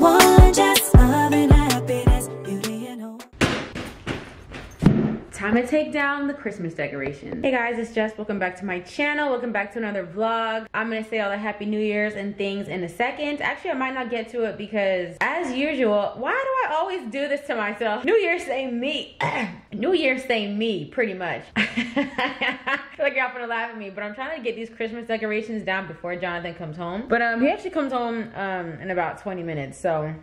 want just love and happiness, beauty and hope. Time to take down the Christmas decorations. Hey guys, it's Jess. Welcome back to my channel. Welcome back to another vlog. I'm gonna say all the Happy New Year's and things in a second. Actually, I might not get to it because, as usual, why do I always do this to myself? New Year's say me. New Year's say me, pretty much. I feel like y'all gonna laugh at me, but I'm trying to get these Christmas decorations down before Jonathan comes home. But he actually comes home in about 20 minutes, so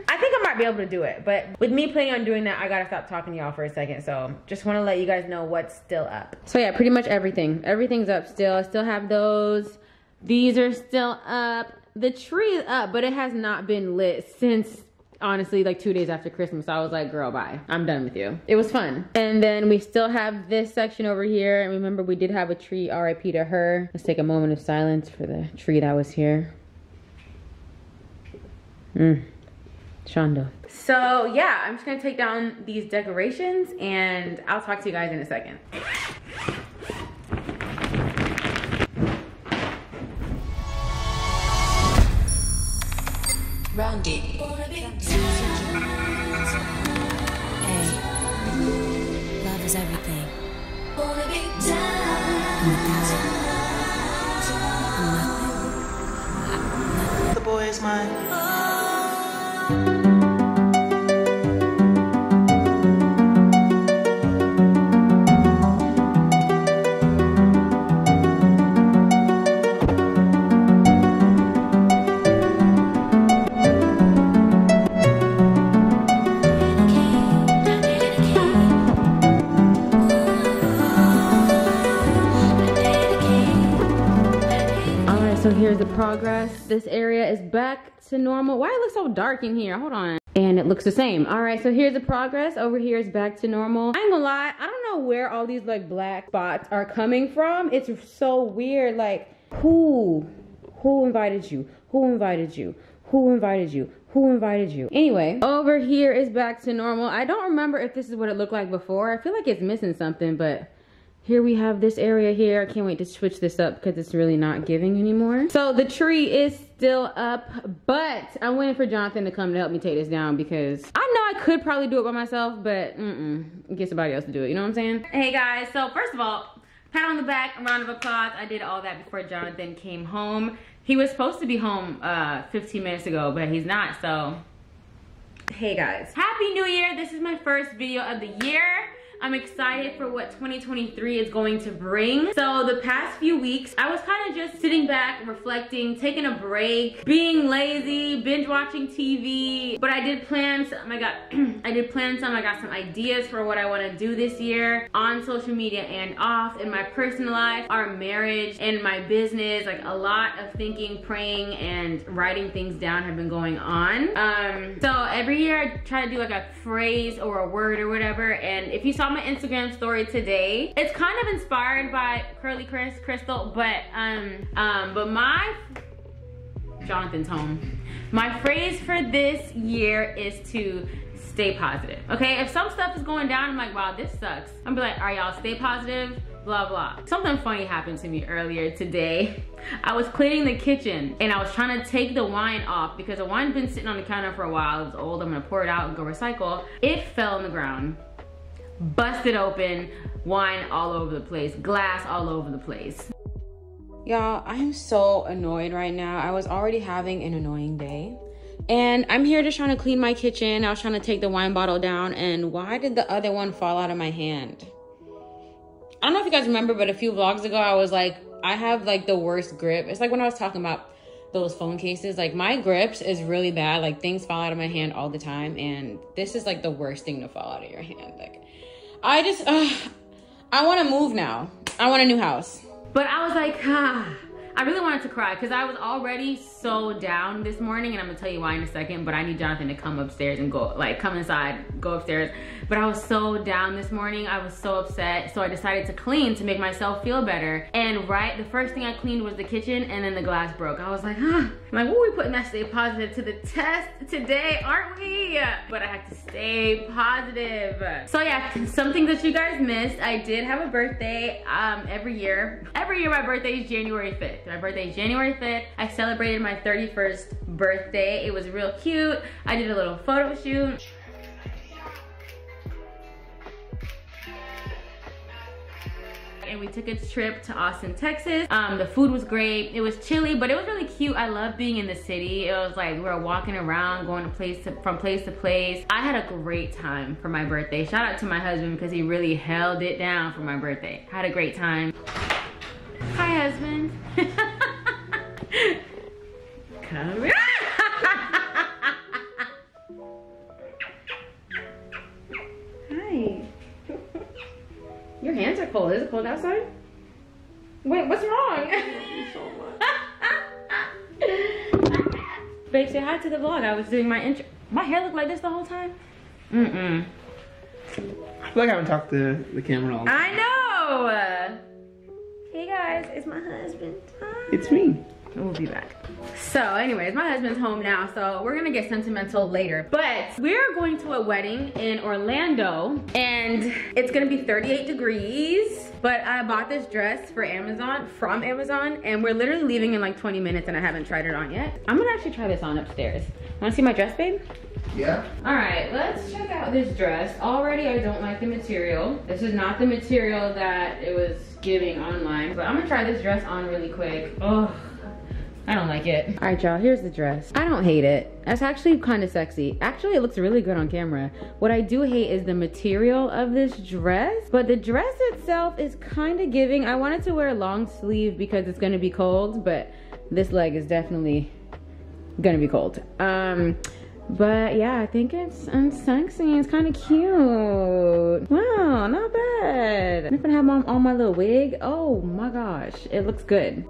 I think I might be able to do it, but with me planning on doing that, I gotta stop talking to y'all for a second. So just want to let you guys know what's still up. So yeah, pretty much everything's up still. I still have those. These are still up. The tree is up, but it has not been lit since, honestly, like 2 days after Christmas. I was like, girl, bye, I'm done with you. It was fun. And then we still have this section over here, and remember we did have a tree, RIP to her. Let's take a moment of silence for the tree that was here. Shonda. So yeah, I'm just gonna take down these decorations and I'll talk to you guys in a second. Roundy. Hey, love is everything. The boy is mine. So here's the progress. This area is back to normal. Why it looks so dark in here? Hold on. And it looks the same. All right, so here's the progress. Over here is back to normal. I ain't gonna lie, I don't know where all these like black spots are coming from. It's so weird. Like, who invited you? Who invited you? Who invited you? Who invited you? Anyway, over here is back to normal. I don't remember if this is what it looked like before. I feel like it's missing something, but here we have this area here. I can't wait to switch this up because it's really not giving anymore. So the tree is still up, but I'm waiting for Jonathan to come to help me take this down because I know I could probably do it by myself, but get somebody else to do it. You know what I'm saying? Hey guys, so first of all, pat on the back, a round of applause. I did all that before Jonathan came home. He was supposed to be home 15 minutes ago, but he's not, so. Hey guys, Happy New Year. This is my first video of the year. I'm excited for what 2023 is going to bring. So the past few weeks, I was kind of just sitting back, reflecting, taking a break, being lazy, binge watching TV. But I did plan some. I got some ideas for what I want to do this year on social media and off, in my personal life, our marriage, and my business. Like a lot of thinking, praying, and writing things down have been going on. So every year I try to do like a phrase or a word or whatever. And if you saw my Instagram story today, it's kind of inspired by Curly Crystal, but my Jonathan's home. My phrase for this year is to stay positive. Okay, if some stuff is going down, I'm like, wow, this sucks. I'm be like, all right, y'all, stay positive, blah blah. Something funny happened to me earlier today. I was cleaning the kitchen and I was trying to take the wine off because the wine's been sitting on the counter for a while. It's old. I'm gonna pour it out and go recycle. It fell on the ground, busted open, wine all over the place, glass all over the place. Y'all, I'm so annoyed right now. I was already having an annoying day and I'm here just trying to clean my kitchen. I was trying to take the wine bottle down, and why did the other one fall out of my hand? I don't know if you guys remember, but a few vlogs ago, I was like, I have like the worst grip. It's like when I was talking about those phone cases, like my grips is really bad. Like things fall out of my hand all the time. And this is like the worst thing to fall out of your hand. Like I just, I want to move now. I want a new house. But I was like, I really wanted to cry because I was already so down this morning, and I'm gonna tell you why in a second, but I need Jonathan to come upstairs and go, like come inside, go upstairs. But I was so down this morning, I was so upset, so I decided to clean to make myself feel better. And the first thing I cleaned was the kitchen, and then the glass broke. I was like, I'm like, woo, we putting that stay positive to the test today, aren't we? But I had to stay positive. So yeah, some things that you guys missed. I did have a birthday every year. Every year my birthday is January 5th. My birthday is January 5th. I celebrated my 31st birthday. It was real cute. I did a little photo shoot. And we took a trip to Austin, Texas. The food was great. It was chilly, but it was really cute. I love being in the city. It was like we were walking around, going from place to place. I had a great time for my birthday. Shout out to my husband because he really held it down for my birthday. I had a great time. Hi, husband. Come here. Hi. Your hands are cold. Is it cold outside? Wait, what's wrong? Babe, say hi to the vlog. I was doing my intro. My hair looked like this the whole time? Mm-mm. I feel like I haven't talked to the camera all the time. I know! Hey guys, it's my husband. Hi. It's me. We'll be back. So anyways, my husband's home now, so we're gonna get sentimental later. But we're going to a wedding in Orlando, and it's gonna be 38 degrees. But I bought this dress from Amazon, and we're literally leaving in like 20 minutes and I haven't tried it on yet. I'm gonna actually try this on upstairs. Wanna see my dress, babe? Yeah. All right, let's check out this dress. Already I don't like the material. This is not the material that it was giving online, but I'm gonna try this dress on really quick. Oh, I don't like it. All right, y'all, here's the dress. I don't hate it. That's actually kind of sexy. Actually, it looks really good on camera. What I do hate is the material of this dress, but the dress itself is kind of giving. I wanted to wear a long sleeve because it's gonna be cold, but this leg is definitely gonna be cold. But yeah, I think it's sexy. It's kind of cute. Wow, not bad. I'm gonna have on my little wig. Oh my gosh, it looks good.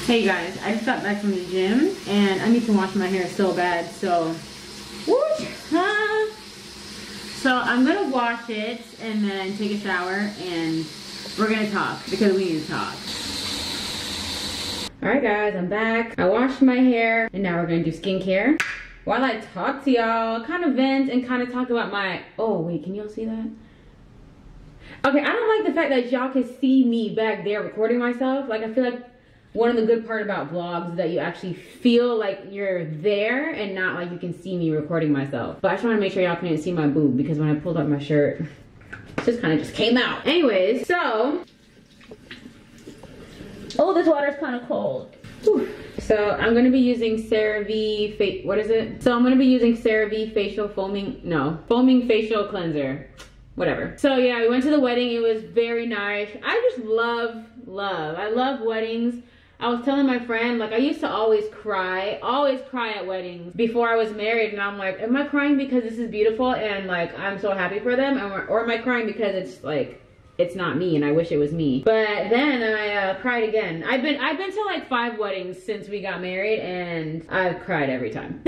Hey guys, I just got back from the gym and I need to wash my hair so bad, so I'm gonna wash it and then take a shower and we're gonna talk because we need to talk. Alright guys, I'm back. I washed my hair and now we're gonna do skincare. While I talk to y'all, kind of vent and kind of talk about my, oh wait, can y'all see that? Okay, I don't like the fact that y'all can see me back there recording myself. Like I feel like one of the good part about vlogs is that you actually feel like you're there and not like you can see me recording myself. But I just want to make sure y'all couldn't see my boob because when I pulled up my shirt, it just kind of just came out. Anyways, so, oh, this water's kind of cold. Whew. So I'm going to be using CeraVe, what is it? So I'm going to be using CeraVe foaming facial cleanser. Whatever. So yeah, we went to the wedding. It was very nice. I just love. I love weddings. I was telling my friend, like I used to always cry at weddings before I was married, and I'm like, am I crying because this is beautiful and like I'm so happy for them, or am I crying because it's like it's not me and I wish it was me? But then I cried again. I've been to like 5 weddings since we got married and I've cried every time.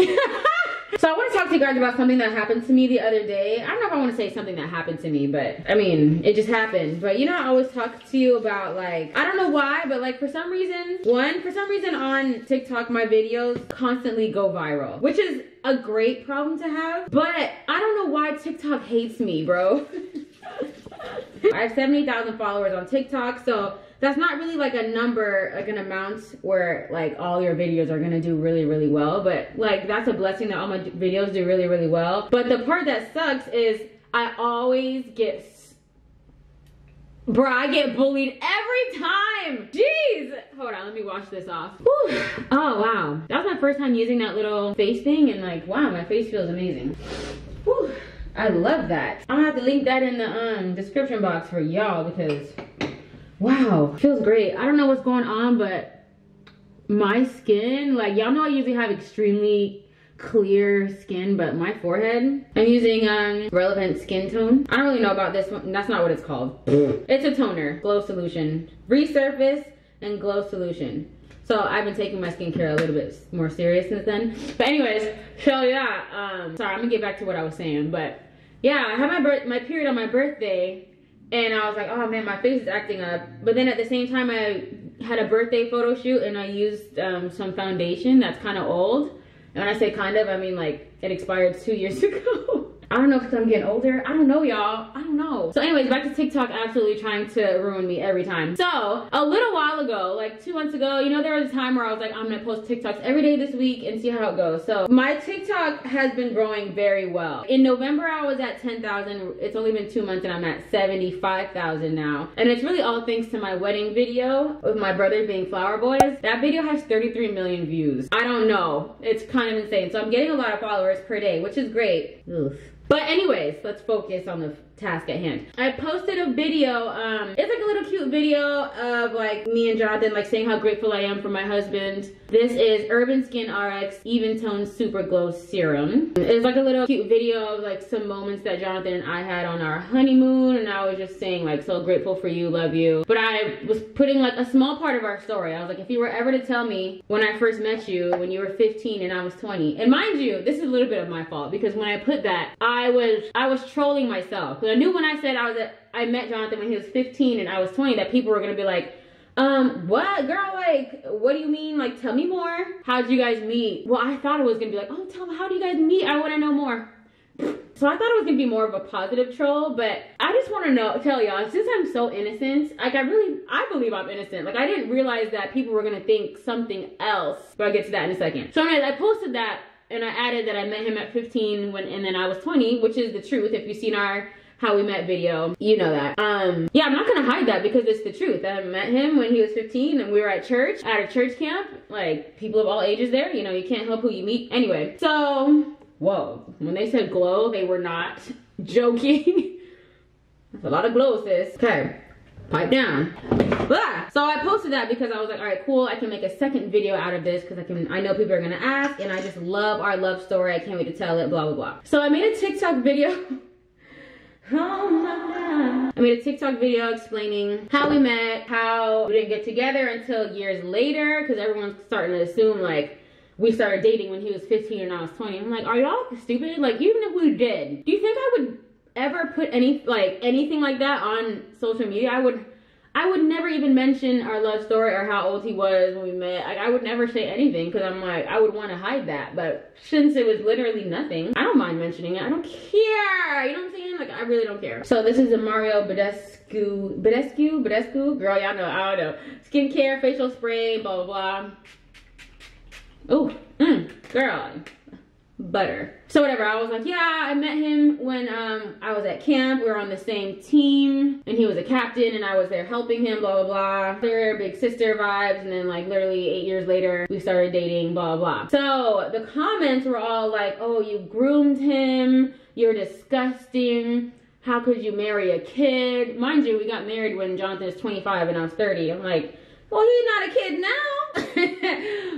So I want to talk to you guys about something that happened to me the other day. I don't know if I want to say something that happened to me, but I mean, it just happened. But you know, I always talk to you about like, I don't know why, but like for some reason on TikTok, my videos constantly go viral, which is a great problem to have. But I don't know why TikTok hates me, bro. I have 70,000 followers on TikTok, so that's not really like a number, like an amount where like all your videos are gonna do really, really well. But like that's a blessing that all my videos do really, really well. But the part that sucks is I always get, I get bullied every time. Jeez. Hold on, let me wash this off. Whew. Oh wow, that was my first time using that little face thing, and like wow, my face feels amazing. Whew. I love that. I'm gonna have to link that in the description box for y'all because Wow, feels great. I don't know what's going on, but my skin, like, y'all know I usually have extremely clear skin, but my forehead, I'm using Relevant Skin Tone. I don't really know about this one. That's not what it's called. It's a toner, glow solution, resurface and glow solution. So I've been taking my skincare a little bit more serious since then. But anyways, so yeah, sorry, I'm gonna get back to what I was saying. But yeah, I had my period on my birthday, and I was like, oh man, my face is acting up. But then at the same time, I had a birthday photo shoot, and I used some foundation that's kind of old. And when I say kind of, I mean like it expired 2 years ago. I don't know if I'm getting older. I don't know, y'all. I don't know. So anyways, back to TikTok absolutely trying to ruin me every time. So a little while ago, like 2 months ago, you know, there was a time where I was like, I'm gonna post TikToks every day this week and see how it goes. So my TikTok has been growing very well. In November, I was at 10,000. It's only been 2 months and I'm at 75,000 now. And it's really all thanks to my wedding video with my brother being flower boys. That video has 33 million views. I don't know. It's kind of insane. So I'm getting a lot of followers per day, which is great. Oof. But anyways, let's focus on the task at hand. I posted a video, it's like a little cute video of like me and Jonathan like saying how grateful I am for my husband. This is Urban Skin RX Even Tone Super Glow Serum. It's like a little cute video of like some moments that Jonathan and I had on our honeymoon, and I was just saying like, so grateful for you, love you. But I was putting like a small part of our story. I was like, if you were ever to tell me when I first met you, when you were 15 and I was 20, and mind you, this is a little bit of my fault because when I put that, I was trolling myself. I knew when I said I met Jonathan when he was 15 and I was 20 that people were gonna be like, what girl, like, what do you mean? Like, tell me more. How'd you guys meet? Well, I thought it was gonna be like, oh, tell me, how do you guys meet? I wanna know more. So I thought it was gonna be more of a positive troll, but I just wanna tell y'all, since I'm so innocent, like I believe I'm innocent. Like I didn't realize that people were gonna think something else, but I'll get to that in a second. So anyways, I posted that and I added that I met him at 15 and then I was 20, which is the truth. If you've seen our how we met video, you know that. Yeah, I'm not gonna hide that because it's the truth. I met him when he was 15 and we were at church, at a church camp, like people of all ages there, you know, you can't help who you meet. Anyway, so, whoa, when they said glow, they were not joking. That's a lot of glow, sis. Okay, pipe down. Ah! So I posted that because I was like, all right, cool, I can make a second video out of this because I know people are gonna ask and I just love our love story. I can't wait to tell it, blah, blah, blah. So I made a TikTok video. Oh my God. I made a TikTok video explaining how we met, how we didn't get together until years later, because everyone's starting to assume like we started dating when he was 15 and I was 20. I'm like, are y'all stupid? Like, even if we did, do you think I would ever put anything like that on social media? I would never even mention our love story or how old he was when we met. Like, I would never say anything because I'm like, I would want to hide that. But since it was literally nothing, I don't mind mentioning it. I don't care. You know what I'm saying? Like, I really don't care. So this is the Mario Badescu, girl, y'all know, I don't know. Skincare, facial spray, blah, blah, blah. Oh, girl. Butter. So whatever, I was like, yeah, I met him when I was at camp. We were on the same team and he was a captain and I was there helping him, blah, blah, blah. They're big sister vibes, and then like literally 8 years later, we started dating, blah, blah, blah. So the comments were all like, oh, you groomed him, you're disgusting, how could you marry a kid? Mind you, we got married when Jonathan was 25 and I was 30. I'm like, well, he's not a kid now.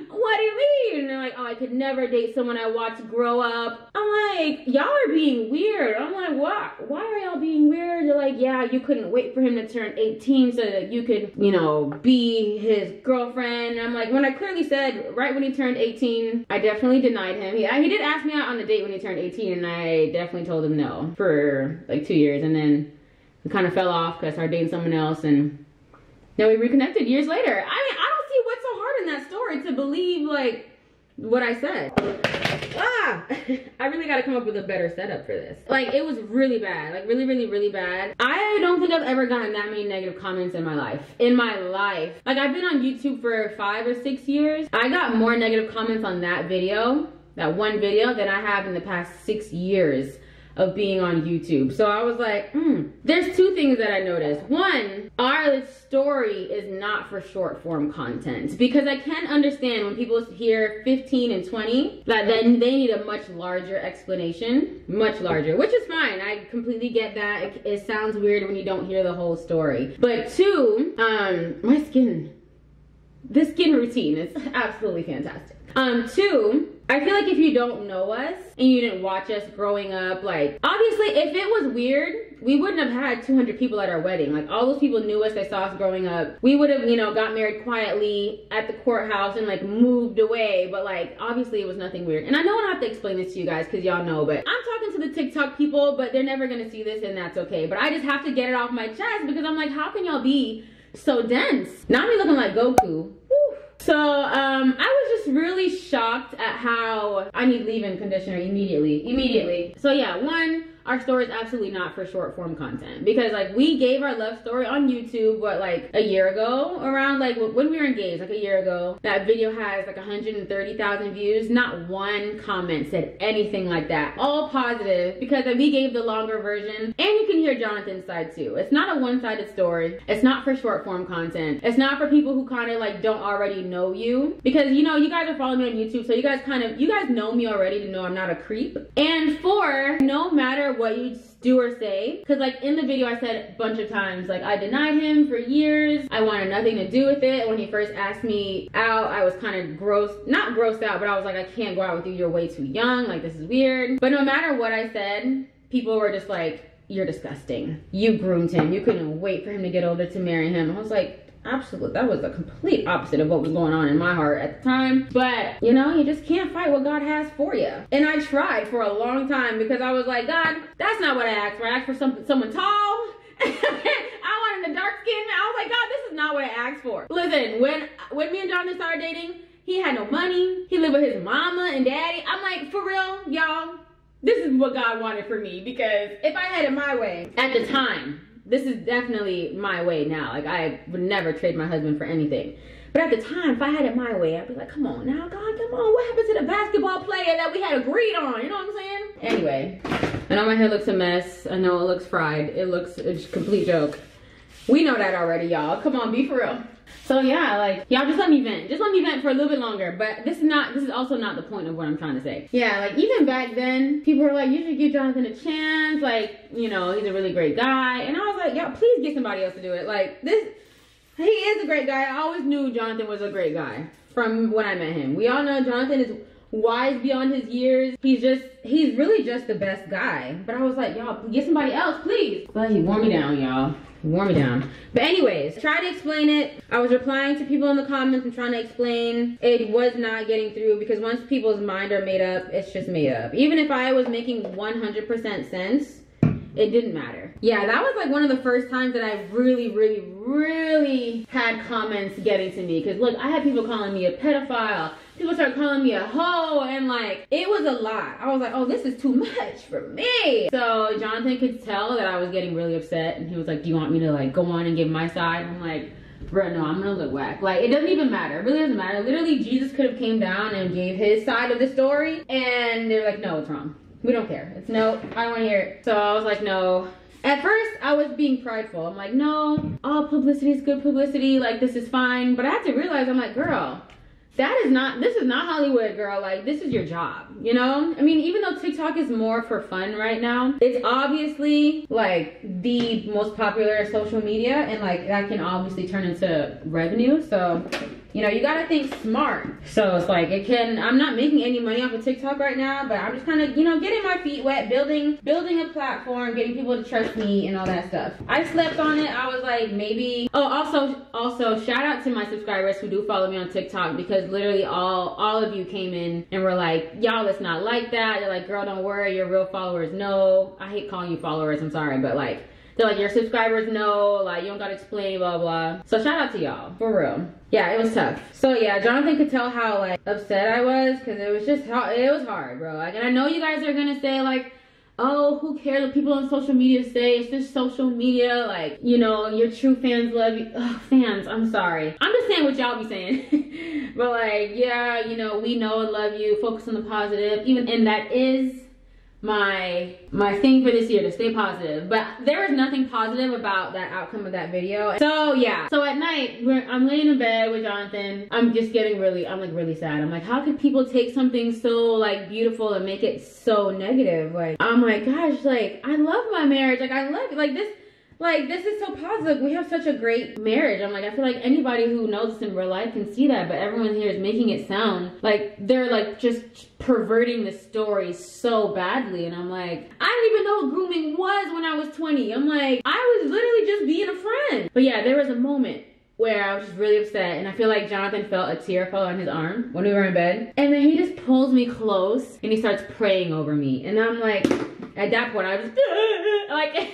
What do you mean? And they're like, oh, I could never date someone I watched grow up. I'm like, y'all are being weird. I'm like, what? Why are y'all being weird? They're like, yeah, you couldn't wait for him to turn 18 so that you could, you know, be his girlfriend. And I'm like, when I clearly said right when he turned 18, I definitely denied him. He did ask me out on a date when he turned 18 and I definitely told him no for like 2 years. And then we kind of fell off because I started dating someone else and then we reconnected years later. I mean, I don't see what's so hard in that story to believe, like, what I said. Ah! I really gotta come up with a better setup for this. Like, it was really bad. Like, really, really, really bad. I don't think I've ever gotten that many negative comments in my life. Like, I've been on YouTube for 5 or 6 years. I got more negative comments on that video, that one video, than I have in the past 6 years of being on YouTube. So I was like, there's two things that I noticed. One, our story is not for short form content, because I can understand when people hear 15 and 20 that then they need a much larger explanation, much larger, which is fine. I completely get that. It sounds weird when you don't hear the whole story. But two, my skin, this skin routine is absolutely fantastic. Two, I feel like if you don't know us and you didn't watch us growing up, like, obviously if it was weird, we wouldn't have had 200 people at our wedding. Like, all those people knew us, they saw us growing up. We would have, you know, got married quietly at the courthouse and like moved away, but like, obviously it was nothing weird. And I know I don't have to explain this to you guys because y'all know, but I'm talking to the TikTok people, but they're never gonna see this, and that's okay. But I just have to get it off my chest because I'm like, how can y'all be so dense? Now me looking like Goku. So I was just really shocked at how I need leave-in conditioner immediately. So yeah, one, our story is absolutely not for short form content, because like we gave our love story on YouTube, what, like a year ago, around like when we were engaged, like a year ago. That video has like 130,000 views. Not one comment said anything like that. All positive, because we gave the longer version, and you can hear Jonathan's side too. It's not a one-sided story. It's not for short form content. It's not for people who kind of like don't already know you, because you know, you guys are following me on YouTube, so you guys know me already to know I'm not a creep. And four, no matter what you do or say, because like in the video I said a bunch of times, like I denied him for years. I wanted nothing to do with it. When he first asked me out, I was kind of not grossed out, but I was like, I can't go out with you, you're way too young, like this is weird. But no matter what I said, people were just like, you're disgusting, you groomed him, you couldn't wait for him to get older to marry him. I was like, absolutely, that was the complete opposite of what was going on in my heart at the time. But you know, you just can't fight what God has for you. And I tried for a long time, because I was like, God, that's not what I asked for. I asked for someone tall. I wanted a dark skin. I was like, God, this is not what I asked for. Listen, when me and Jonathan started dating, he had no money. He lived with his mama and daddy. I'm like, for real, y'all, this is what God wanted for me, because if I had it my way at the time, this is definitely my way now. Like, I would never trade my husband for anything. But at the time, if I had it my way, I'd be like, come on now, God, come on. What happened to the basketball player that we had agreed on? You know what I'm saying? Anyway, I know my hair looks a mess. I know it looks fried. It looks a complete joke. We know that already, y'all. Come on, be for real. So yeah, like, y'all just let me vent. Just let me vent for a little bit longer. But this is also not the point of what I'm trying to say. Yeah, like, even back then, people were like, you should give Jonathan a chance. Like, you know, he's a really great guy. And I was like, y'all, please get somebody else to do it. Like, he is a great guy. I always knew Jonathan was a great guy from when I met him. We all know Jonathan is wise beyond his years. He's really just the best guy. But I was like, y'all, get somebody else, please. But he wore me down, y'all. Wore me down. But anyways, try to explain it. I was replying to people in the comments and trying to explain. It was not getting through, because once people's mind are made up, it's just made up. Even if I was making 100% sense, it didn't matter. Yeah, that was like one of the first times that I really had comments getting to me. Because look, I had people calling me a pedophile. People started calling me a hoe, and like, it was a lot. I was like, oh, this is too much for me. So Jonathan could tell that I was getting really upset, and he was like, do you want me to like go on and give my side? I'm like, bro, no, I'm gonna look whack. Like, it doesn't even matter. It really doesn't matter. Literally, Jesus could have came down and gave his side of the story, and they're like, no, it's wrong. We don't care. It's no, I don't want to hear it. So I was like, no. At first, I was being prideful. I'm like, no, all publicity is good publicity. Like, this is fine. But I had to realize, I'm like, girl, this is not Hollywood, girl. Like, this is your job, you know? I mean, even though TikTok is more for fun right now, it's obviously like the most popular social media, and like that can obviously turn into revenue. So, you know, you gotta think smart. So it's like, I'm not making any money off of TikTok right now, but I'm just kind of, you know, getting my feet wet, building a platform, getting people to trust me and all that stuff. I slept on it. I was like, maybe, oh, also shout out to my subscribers who do follow me on TikTok, because literally all of you came in and were like, y'all, it's not like that. You're like, girl, don't worry, your real followers know. I hate calling you followers, I'm sorry, but like, they're like, your subscribers know, like, you don't gotta explain, blah, blah. So shout out to y'all, for real. Yeah, it was tough. So yeah, Jonathan could tell how like upset I was, because it was just, it was hard, bro. Like, and I know you guys are gonna say like, oh, who cares what people on social media say? It's just social media. Like, you know, your true fans love you. Ugh, fans, I'm sorry. I'm just saying what y'all be saying. But like, yeah, you know, we know and love you. Focus on the positive. And that is my thing for this year, to stay positive. But there was nothing positive about that outcome of that video. So yeah, so at night I'm laying in bed with Jonathan. I'm just getting I'm like really sad. I'm like, how could people take something so like beautiful and make it so negative? Like, I'm like, gosh, like I love my marriage, like I love it, like this is so positive. We have such a great marriage. I'm like, I feel like anybody who knows this in real life can see that, but everyone here is making it sound like they're like just perverting the story so badly. And I'm like, I didn't even know what grooming was when I was 20. I'm like, I was literally just being a friend. But yeah, there was a moment where I was just really upset, and I feel like Jonathan felt a tear fall on his arm when we were in bed. And then he just pulls me close and he starts praying over me. And I'm like, at that point I was like,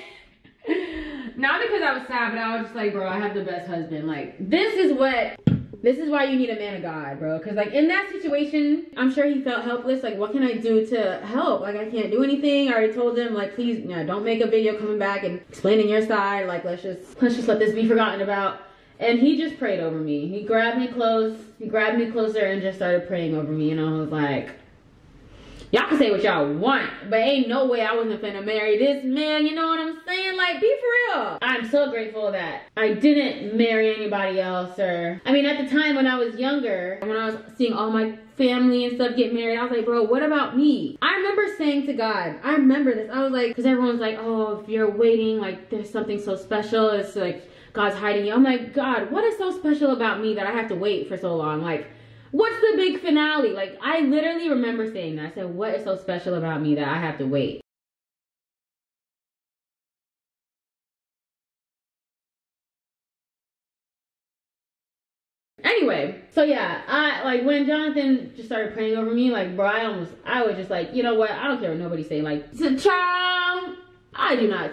not because I was sad, but I was just like, bro, I have the best husband. Like, this is why you need a man of God, bro. Because like in that situation, I'm sure he felt helpless. Like, what can I do to help? Like, I can't do anything. I already told him, like, please, don't make a video coming back and explaining your side. Like, let's just let this be forgotten about. And he just prayed over me. He grabbed me closer and just started praying over me. And I was like, y'all can say what y'all want, but ain't no way I wasn't finna marry this man, you know what I'm saying? Like, be for real. I'm so grateful that I didn't marry anybody else. Or, I mean, at the time when I was younger, when I was seeing all my family and stuff get married, I was like, bro, what about me? I remember saying to God, I remember this, I was like, because everyone's like, oh, if you're waiting, like, there's something so special, it's like, God's hiding you. I'm like, God, what is so special about me that I have to wait for so long? Like, what's the big finale? Like, I literally remember saying that. I said, what is so special about me that I have to wait? Anyway, so yeah, I like when Jonathan just started praying over me, like, bro, I was just like, you know what? I don't care what nobody say. Like, child, I do not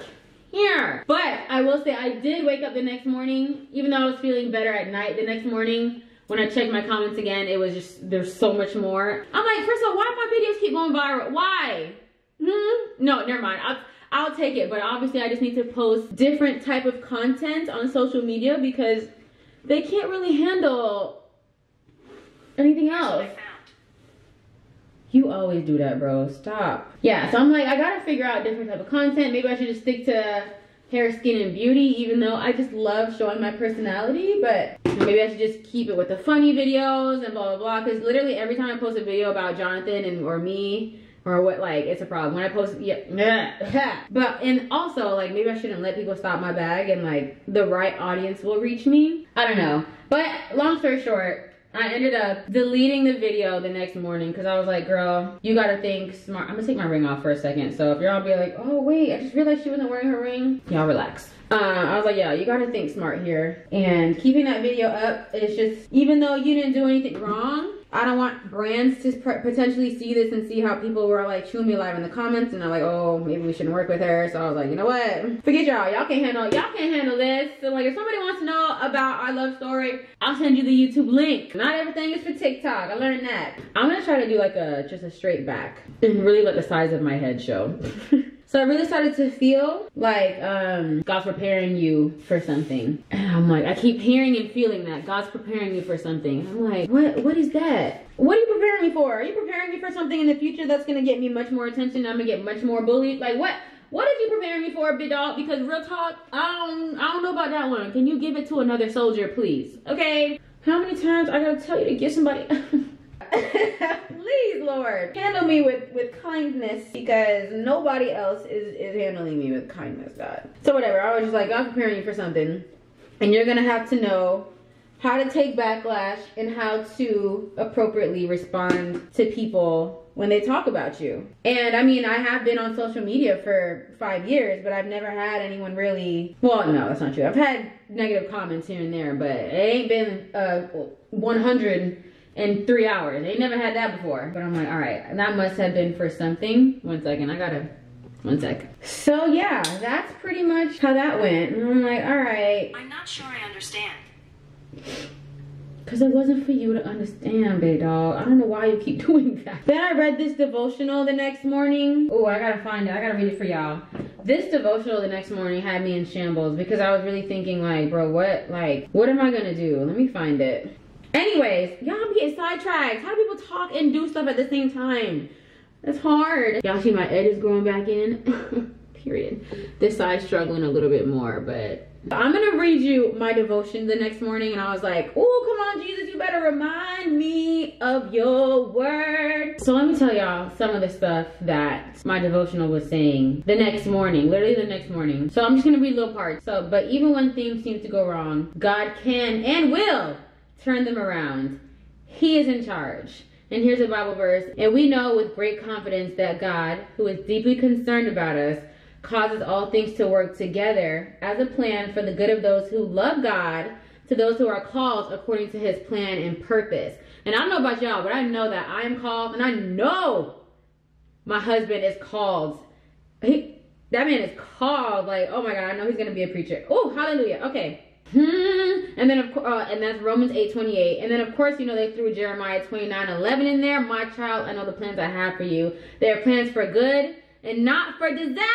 care. But I will say I did wake up the next morning, even though I was feeling better at night. The next morning, when I checked my comments again, it was just, there's so much more. I'm like, first of all, why do my videos keep going viral? Why? No, never mind. I'll take it. But obviously, I just need to post different type of content on social media because they can't really handle anything else. You always do that, bro. Stop. Yeah, so I'm like, I gotta figure out different type of content. Maybe I should just stick to hair, skin, and beauty, even though I just love showing my personality. But maybe I should just keep it with the funny videos and blah, blah, blah. Because literally every time I post a video about Jonathan or me or what, like, it's a problem. When I post, But, and also, like, maybe I shouldn't let people stop my bag and, like, the right audience will reach me. I don't know. But long story short, I ended up deleting the video the next morning because I was like, girl, you gotta think smart. I'm gonna take my ring off for a second. So if y'all be like, oh wait, I just realized she wasn't wearing her ring, y'all relax. I was like, yeah, you gotta think smart here. And keeping that video up is just, even though you didn't do anything wrong, I don't want brands to potentially see this and see how people were like chewing me alive in the comments and they're like, oh, maybe we shouldn't work with her. So I was like, you know what? Forget y'all can't handle this. So like, if somebody wants to know about our love story, I'll send you the YouTube link. Not everything is for TikTok. I learned that. I'm gonna try to do like just a straight back and really let the size of my head show. So I really started to feel like God's preparing you for something. And I'm like, I keep hearing and feeling that God's preparing you for something. And I'm like, what is that? What are you preparing me for? Are you preparing me for something in the future that's gonna get me much more attention? I'm gonna get much more bullied? Like what did you prepare me for, big dog? Because real talk, I don't know about that one. Can you give it to another soldier, please? Okay? How many times I gotta tell you to give somebody please, Lord, handle me with kindness because nobody else is handling me with kindness, God. So whatever, I was just like, God's preparing you for something and you're gonna have to know how to take backlash and how to appropriately respond to people when they talk about you. And I mean, I have been on social media for 5 years, but I've never had anyone really, well, no, that's not true. I've had negative comments here and there, but it ain't been 100 in 3 hours. They never had that before. But I'm like, all right, that must have been for something. One sec. So yeah, that's pretty much how that went. And I'm like, all right. I'm not sure I understand. Because it wasn't for you to understand, big dog. I don't know why you keep doing that. Then I read this devotional the next morning. Oh, I gotta find it. I gotta read it for y'all. This devotional the next morning had me in shambles because I was really thinking like, bro, what am I gonna do? Let me find it. Anyways, y'all, I'm getting sidetracked. How do people talk and do stuff at the same time? It's hard. Y'all see my edges growing back in? Period. This side's struggling a little bit more, but I'm gonna read you my devotion the next morning, and I was like, oh, come on, Jesus, you better remind me of your word. So let me tell y'all some of the stuff that my devotional was saying the next morning, literally the next morning. So I'm just gonna read little parts. So, but even when things seem to go wrong, God can and will turn them around. He is in charge. And here's a Bible verse. And we know with great confidence that God, who is deeply concerned about us, causes all things to work together as a plan for the good of those who love God, to those who are called according to his plan and purpose. And I don't know about y'all, but I know that I am called, and I know my husband is called. That man is called. Like, oh my God, I know he's going to be a preacher. Oh, hallelujah. Okay. And then, of course, and that's Romans 8:28. And then, of course, you know, they threw Jeremiah 29:11 in there. My child, I know the plans I have for you. They are plans for good and not for disaster.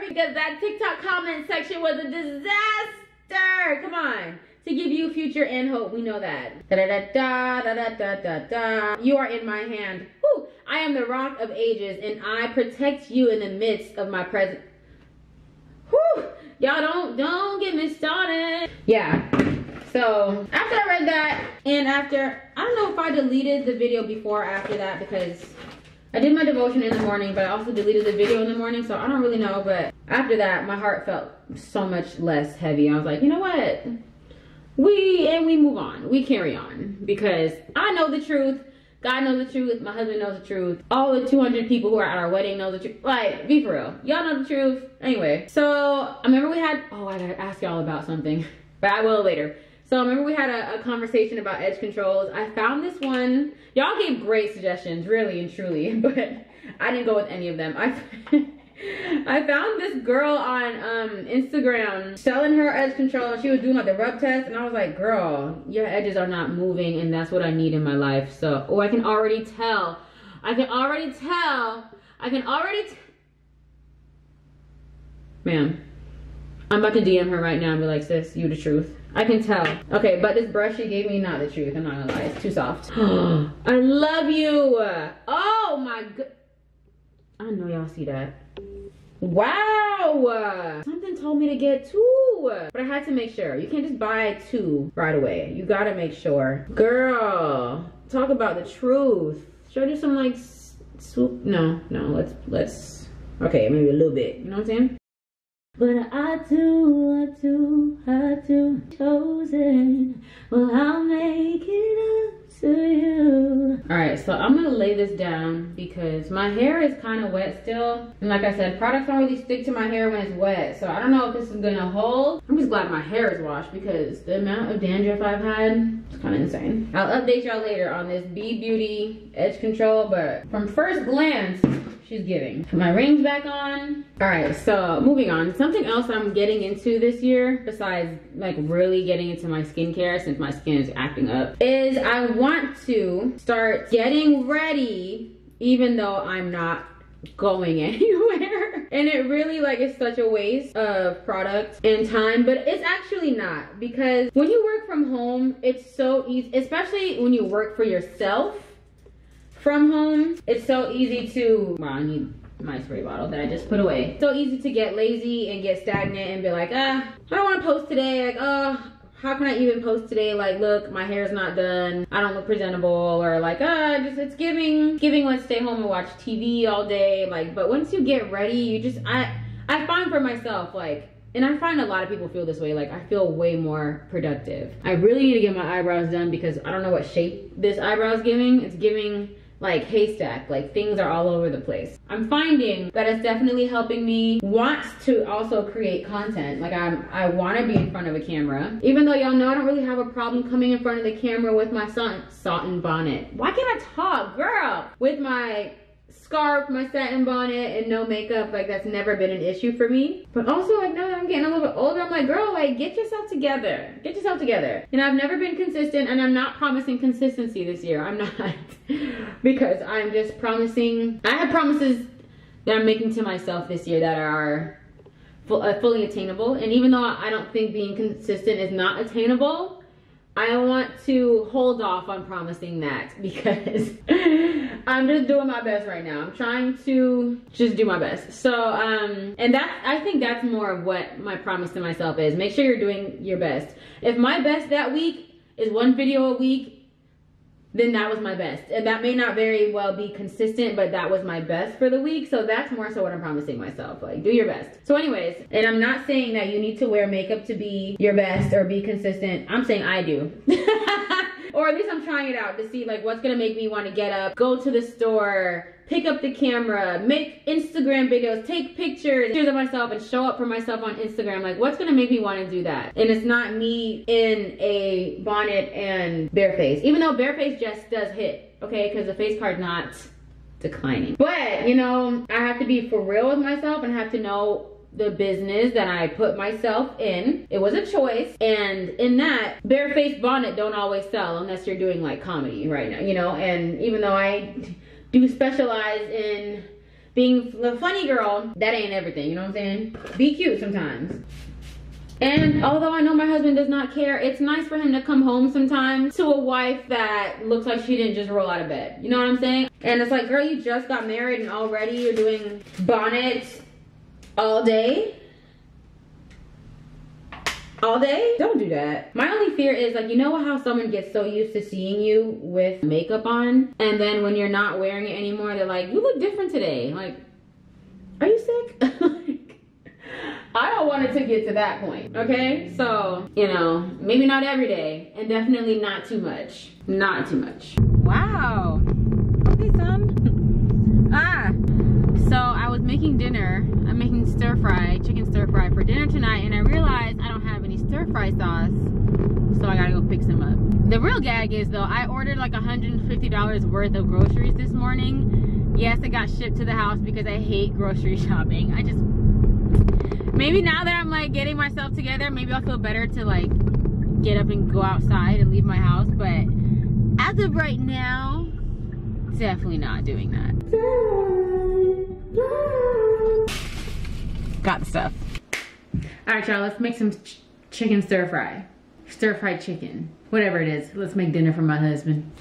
Because that TikTok comment section was a disaster. Come on. To give you future and hope. We know that. Da da da da da da da da. You are in my hand. Whew. I am the rock of ages, and I protect you in the midst of my present. Whew. Y'all don't get me started. Yeah. So after I read that, and after, I don't know if I deleted the video before or after that, because I did my devotion in the morning, but I also deleted the video in the morning, so I don't really know. But after that, my heart felt so much less heavy. I was like, you know what? We move on. We carry on, because I know the truth. God knows the truth. My husband knows the truth. All the 200 people who are at our wedding know the truth. Like, be for real. Y'all know the truth. Anyway, so I remember we had, oh, I gotta ask y'all about something, but I will later. So I remember we had a conversation about edge controls. I found this one. Y'all gave great suggestions, really and truly, but I didn't go with any of them. I found this girl on Instagram selling her edge control. She was doing like the rub test, and I was like, girl, your edges are not moving, and that's what I need in my life. So, oh, I can already tell. Ma'am, I'm about to DM her right now and be like, sis, you the truth. I can tell. Okay, but this brush she gave me, not the truth. I'm not gonna lie, it's too soft. I love you. Oh my god. I know y'all see that. Wow. Something told me to get 2, but I had to make sure. You can't just buy 2 right away. You gotta make sure. Girl, talk about the truth. Should I do some like swoop? No, let's. Okay, maybe a little bit. You know what I'm saying? But I do chosen. Well, I'll make it up to you. Alright, so I'm gonna lay this down because my hair is kind of wet still. And like I said, products don't really stick to my hair when it's wet. So I don't know if this is gonna hold. I'm just glad my hair is washed because the amount of dandruff I've had is kind of insane. I'll update y'all later on this B Beauty edge control, but from first glance, she's giving. Put my rings back on. All right, so moving on. Something else I'm getting into this year, besides like really getting into my skincare since my skin is acting up, is I want to start getting ready even though I'm not going anywhere. And it really like is such a waste of product and time, but it's actually not, because when you work from home, it's so easy, especially when you work for yourself from home. It's so easy to, wow, I need my spray bottle that I just put away. So easy to get lazy and get stagnant and be like, I don't want to post today. Like, oh, how can I even post today? Like, look, my hair's not done. I don't look presentable. Or like, just it's giving let's stay home and watch TV all day. Like, but once you get ready, you just, I find for myself, like, and I find a lot of people feel this way, like I feel way more productive. I really need to get my eyebrows done because I don't know what shape this eyebrow is giving. It's giving like haystack, like things are all over the place. I'm finding that it's definitely helping me want to also create content. Like I want to be in front of a camera, even though y'all know I don't really have a problem coming in front of the camera with my satin bonnet. Why can't I talk, girl? With my scarf, my satin bonnet, and no makeup. Like that's never been an issue for me. But also like now that I'm getting a little bit older, I'm like, girl, like get yourself together. Get yourself together. And I've never been consistent, and I'm not promising consistency this year. I'm not. Because I'm just promising, I have promises that I'm making to myself this year that are fully attainable. And even though I don't think being consistent is not attainable, I want to hold off on promising that because I'm just doing my best right now. I'm trying to just do my best. So, and I think that's more of what my promise to myself is. Make sure you're doing your best. If my best that week is 1 video a week, then that was my best. And that may not very well be consistent, but that was my best for the week. So that's more so what I'm promising myself. Like, do your best. So anyways, and I'm not saying that you need to wear makeup to be your best or be consistent. I'm saying I do. Or at least I'm trying it out to see like what's gonna make me want to get up, go to the store, pick up the camera, make Instagram videos, take pictures of myself and show up for myself on Instagram. Like, what's gonna make me want to do that? And it's not me in a bonnet and bare face, even though bare face just does hit, okay? Because the face card's not declining. But, you know, I have to be for real with myself and have to know the business that I put myself in. It was a choice, and in that, bare-faced bonnet don't always sell unless you're doing like comedy right now, you know. And even though I do specialize in being the funny girl, that ain't everything, you know what I'm saying? Be cute sometimes. And although I know my husband does not care, it's nice for him to come home sometimes to a wife that looks like she didn't just roll out of bed. You know what I'm saying? And it's like, girl, you just got married and already you're doing bonnets all day? All day? Don't do that. My only fear is, like, you know how someone gets so used to seeing you with makeup on, and then when you're not wearing it anymore, they're like, you look different today. Like, are you sick? I don't want it to get to that point, okay? So, you know, maybe not every day, and definitely not too much. Not too much. Wow. Okay, son. So I was making dinner. I'm making chicken stir fry for dinner tonight, and I realized I don't have any stir fry sauce, so I gotta go pick some up. The real gag is though, I ordered like $150 worth of groceries this morning. Yes, it got shipped to the house because I hate grocery shopping. Maybe now that I'm like getting myself together, maybe I'll feel better to like get up and go outside and leave my house, but as of right now, definitely not doing that. Got the stuff. All right, y'all, let's make some chicken stir fry. Stir fried chicken, whatever it is. Let's make dinner for my husband.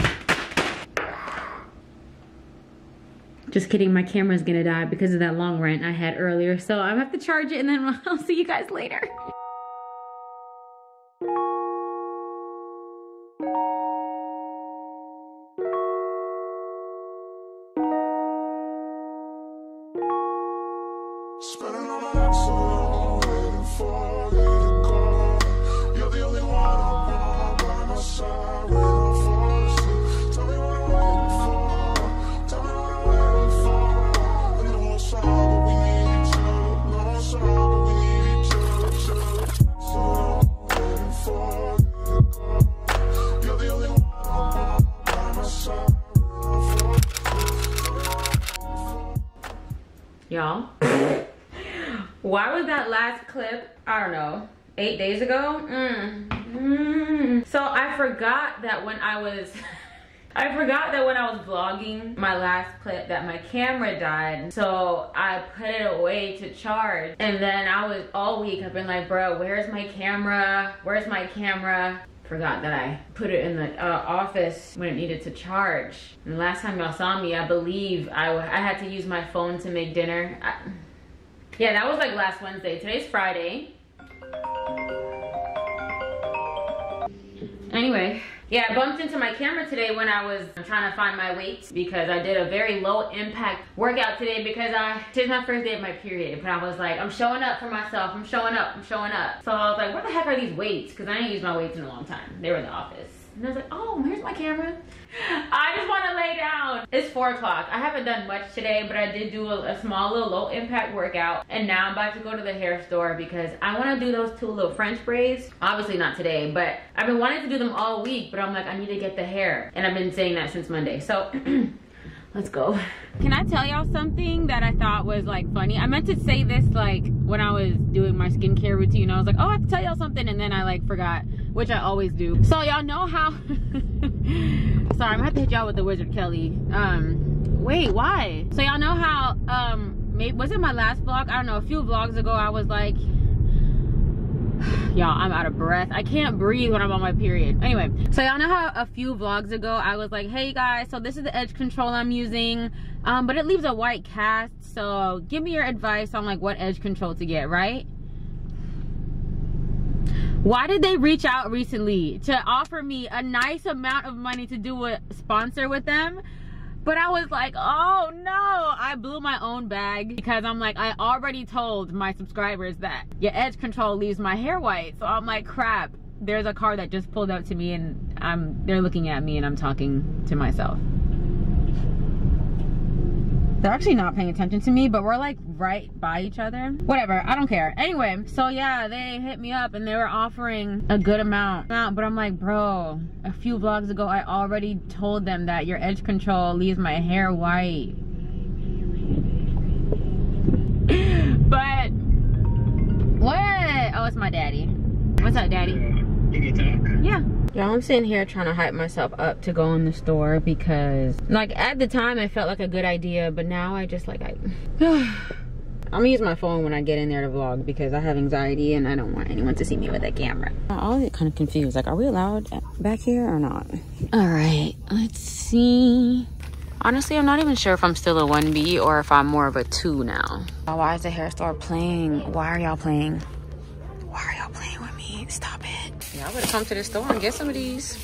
Just kidding, my camera's gonna die because of that long rant I had earlier. So I have to charge it and then I'll see you guys later. Y'all, why was that last clip, I don't know, 8 days ago? So I forgot that when I was vlogging my last clip that my camera died, so I put it away to charge. And then I was all week, I've been like, bro, where's my camera? Where's my camera? Forgot that I put it in the office when it needed to charge. And the last time y'all saw me, I believe I had to use my phone to make dinner. Yeah, that was like last Wednesday. Today's Friday. Anyway, yeah, I bumped into my camera today when I was trying to find my weight because I did a very low impact workout today because today's my first day of my period. But I was like, I'm showing up for myself. I'm showing up. I'm showing up. So I was like, where the heck are these weights? Because I ain't used my weights in a long time. They were in the office. And I was like, oh, here's my camera. I just want to lay down. It's 4 o'clock. I haven't done much today, but I did do a small little low impact workout. And now I'm about to go to the hair store because I want to do those 2 little French braids. Obviously not today, but I've been wanting to do them all week, but I'm like, I need to get the hair. And I've been saying that since Monday. So let's go. Can I tell y'all something that I thought was like funny? I meant to say this like when I was doing my skincare routine. I was like, oh, I have to tell y'all something, and then I like forgot, which I always do. So y'all know how sorry, I'm gonna have to hit y'all with the Wizard Kelly. Wait, why? So y'all know how maybe was it my last vlog? I don't know, a few vlogs ago I was like, Y'all, I'm out of breath. I can't breathe when I'm on my period. Anyway, so y'all know how a few vlogs ago I was like, hey guys, so this is the edge control I'm using, but it leaves a white cast, so give me your advice on like what edge control to get, right? Why did they reach out recently to offer me a nice amount of money to do a sponsor with them? But I was like, oh no, I blew my own bag because I'm like, I already told my subscribers that your edge control leaves my hair white. So I'm like, crap, there's a car that just pulled up to me and they're looking at me and I'm talking to myself. They're actually not paying attention to me, but we're like right by each other. Whatever, I don't care. Anyway, so yeah, they hit me up and they were offering a good amount. But I'm like, bro, a few vlogs ago, I already told them that your edge control leaves my hair white. But, what? Oh, it's my daddy. What's up, daddy? Can you talk? Yeah. Y'all, I'm sitting here trying to hype myself up to go in the store because, like, at the time it felt like a good idea, but now I just like, I'm gonna use my phone when I get in there to vlog because I have anxiety and I don't want anyone to see me with a camera. I always get kind of confused, like, are we allowed back here or not? All right, let's see. Honestly, I'm not even sure if I'm still a 1B or if I'm more of a 2 now. Why is the hair store playing? Why are y'all playing? Why are y'all playing with me? Stop it. Y'all better come to the store and get some of these.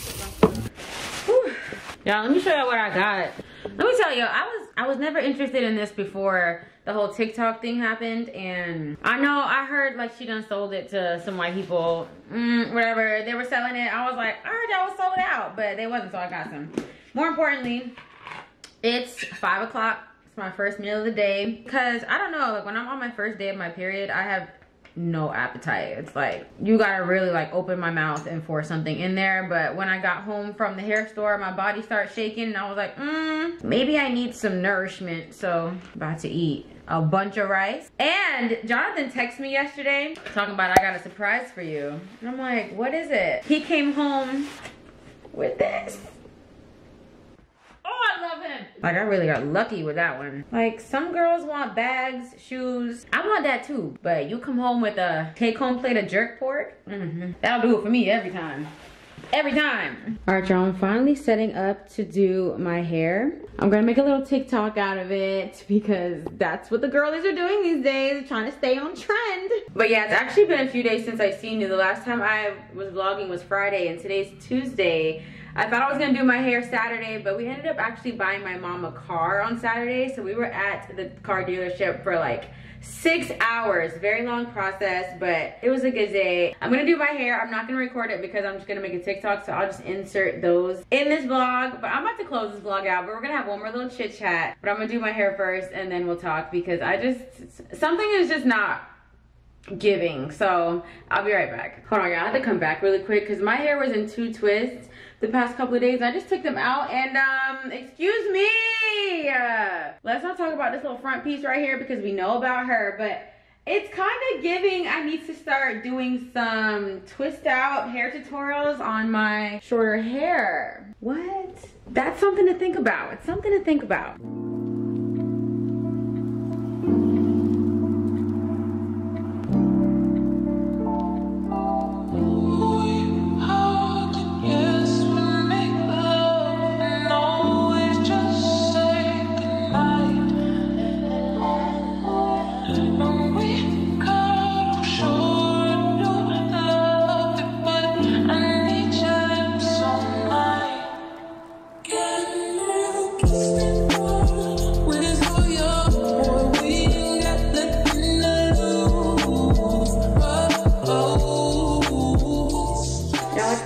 Y'all, let me show y'all what I got. Let me tell you, I was never interested in this before the whole TikTok thing happened, and I know I heard like she done sold it to some white people, whatever, they were selling it. I was like, I heard y'all was sold out, but they wasn't, so I got some. More importantly, it's 5 o'clock. It's my first meal of the day, because I don't know, like when I'm on my first day of my period, I have no appetite. It's like you gotta really like open my mouth and force something in there. But when I got home from the hair store, my body started shaking and I was like, maybe I need some nourishment. So about to eat a bunch of rice. And Jonathan texted me yesterday talking about, I got a surprise for you. And I'm like, what is it? He came home with this. Oh, I love him. Like, I really got lucky with that one. Like, some girls want bags, shoes. I want that too. But you come home with a take-home plate of jerk pork, that'll do it for me every time. Every time. All right, y'all, I'm finally setting up to do my hair. I'm gonna make a little TikTok out of it because that's what the girlies are doing these days, trying to stay on trend. But yeah, it's actually been a few days since I've seen you. The last time I was vlogging was Friday and today's Tuesday. I thought I was gonna do my hair Saturday, but we ended up actually buying my mom a car on Saturday. So we were at the car dealership for like 6 hours. Very long process, but it was a good day. I'm gonna do my hair. I'm not gonna record it because I'm just gonna make a TikTok, so I'll just insert those in this vlog. But I'm about to close this vlog out, but we're gonna have one more little chit chat. But I'm gonna do my hair first and then we'll talk because something is just not giving. So I'll be right back. Hold on, y'all, I have to come back really quick because my hair was in 2 twists the past couple of days. I just took them out and excuse me, let's not talk about this little front piece right here because we know about her, but it's kind of giving I need to start doing some twist out hair tutorials on my shorter hair. What? That's something to think about. It's something to think about.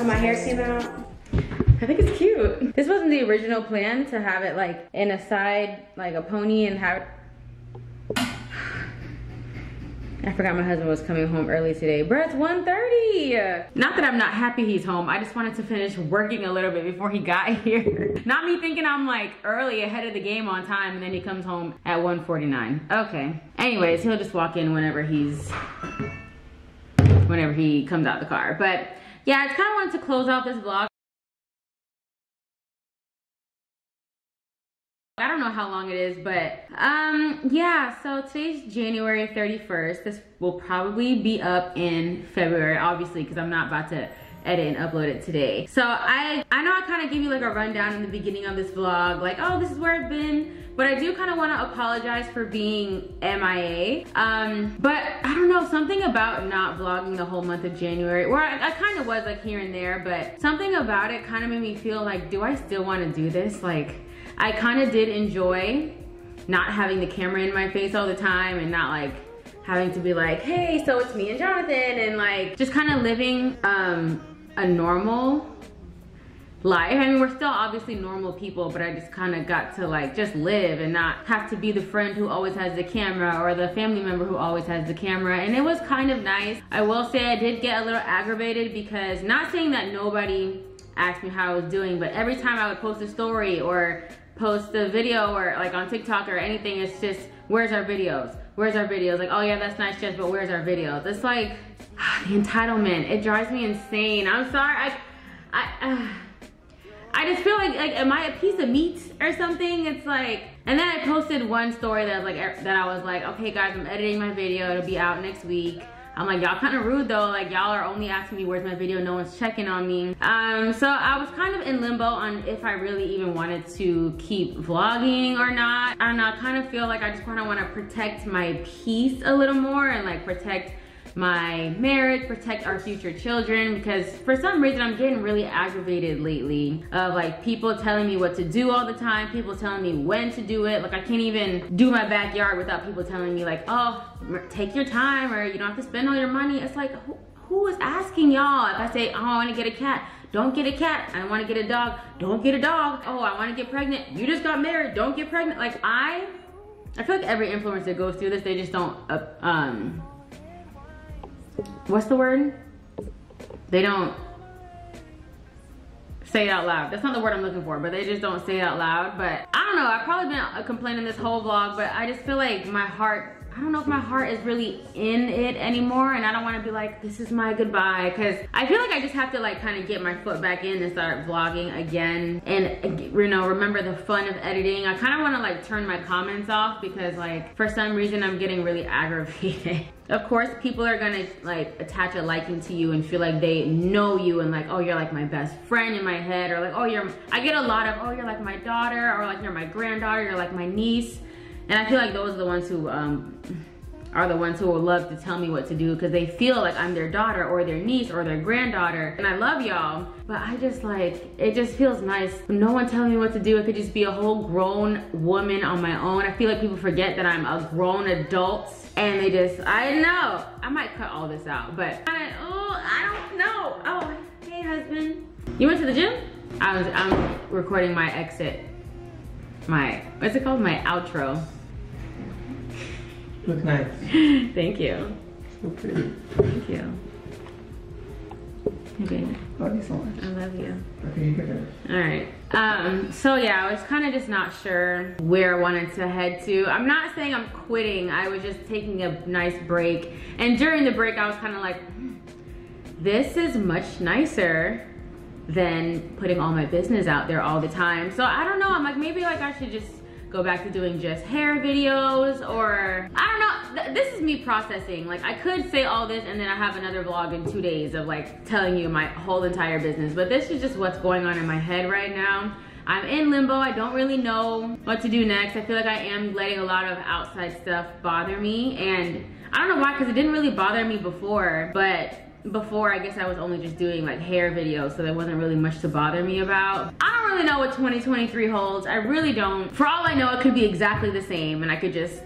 My hair came out. I think it's cute. This wasn't the original plan to have it like in a side, like a pony and have it. I forgot my husband was coming home early today. Bruh, it's 1:30. Not that I'm not happy he's home. I just wanted to finish working a little bit before he got here. Not me thinking I'm like early ahead of the game on time and then he comes home at 1:49. Okay. Anyways, he'll just walk in whenever he comes out the car. But yeah, I kind of wanted to close out this vlog I don't know how long it is, but yeah, so today's January 31st. This will probably be up in February, obviously, because I'm not about to edit and upload it today. So I know I kind of give you like a rundown in the beginning of this vlog, like, oh, this is where I've been, but I do kind of want to apologize for being MIA. But I don't know, something about not vlogging the whole month of January, where I kind of was like here and there, but something about it kind of made me feel like, do I still want to do this? Like, I kind of did enjoy not having the camera in my face all the time and not like having to be like, hey, so it's me and Jonathan, and like just kind of living a normal life. I mean, we're still obviously normal people, but I just kind of got to like just live and not have to be the friend who always has the camera or the family member who always has the camera. And it was kind of nice. I will say I did get a little aggravated because, not saying that nobody asked me how I was doing, but every time I would post a story or post a video or like on TikTok or anything, it's just, where's our videos? Where's our videos? Like, oh yeah, that's nice, Jess, but where's our videos? It's like, the entitlement, it drives me insane. I'm sorry, I just feel like am I a piece of meat or something? It's like, and then I posted one story that I was like, okay guys, I'm editing my video, it'll be out next week. I'm like, y'all kind of rude though, like y'all are only asking me where's my video, no one's checking on me. So I was kind of in limbo on if I really even wanted to keep vlogging or not. I don't know, I kind of feel like I just kind of want to protect my peace a little more and like protect my marriage, protect our future children, because for some reason I'm getting really aggravated lately of like people telling me what to do all the time, people telling me when to do it. Like I can't even do my backyard without people telling me like, oh, take your time, or you don't have to spend all your money. It's like, who is asking y'all? If I say, oh, I want to get a cat, don't get a cat. I want to get a dog, don't get a dog. Oh, I want to get pregnant, you just got married, don't get pregnant. Like I feel like every influencer goes through this. They just don't what's the word? They don't say it out loud. That's not the word I'm looking for, but they just don't say it out loud. But I don't know, I've probably been complaining this whole vlog, but I just feel like my heart, I don't know if my heart is really in it anymore, and I don't want to be like, this is my goodbye, because I feel like I just have to like kind of get my foot back in and start vlogging again, and you know, remember the fun of editing. I kind of want to like turn my comments off because like for some reason I'm getting really aggravated. Of course, people are gonna like attach a liking to you and feel like they know you and like, oh, you're like my best friend in my head, or like, oh, I get a lot of, oh, you're like my daughter, or like you're my granddaughter, you're like my niece. And I feel like those are the ones who will love to tell me what to do because they feel like I'm their daughter or their niece or their granddaughter. And I love y'all, but I just like, it just feels nice. No one telling me what to do. It could just be a whole grown woman on my own. I feel like people forget that I'm a grown adult and they just, I don't know. I might cut all this out, but I don't know. Oh, hey husband. You went to the gym? I'm recording my exit. What's it called? My outro. Look nice. Thank you. So pretty. Thank you. Okay. Love you so much. I love you. Okay, you can finish. Alright. So yeah, I was kind of just not sure where I wanted to head to. I'm not saying I'm quitting. I was just taking a nice break. And during the break, I was kind of like, this is much nicer than putting all my business out there all the time. So I don't know. I'm like, maybe like I should just go back to doing just hair videos, or I don't know. This is me processing. Like I could say all this and then I have another vlog in 2 days of like telling you my whole entire business, but this is just what's going on in my head right now. I'm in limbo. I don't really know what to do next. I feel like I am letting a lot of outside stuff bother me, and I don't know why, because it didn't really bother me before, but before I guess I was only just doing like hair videos, so there wasn't really much to bother me about. I don't really know what 2023 holds. I really don't. For all I know, it could be exactly the same and I could just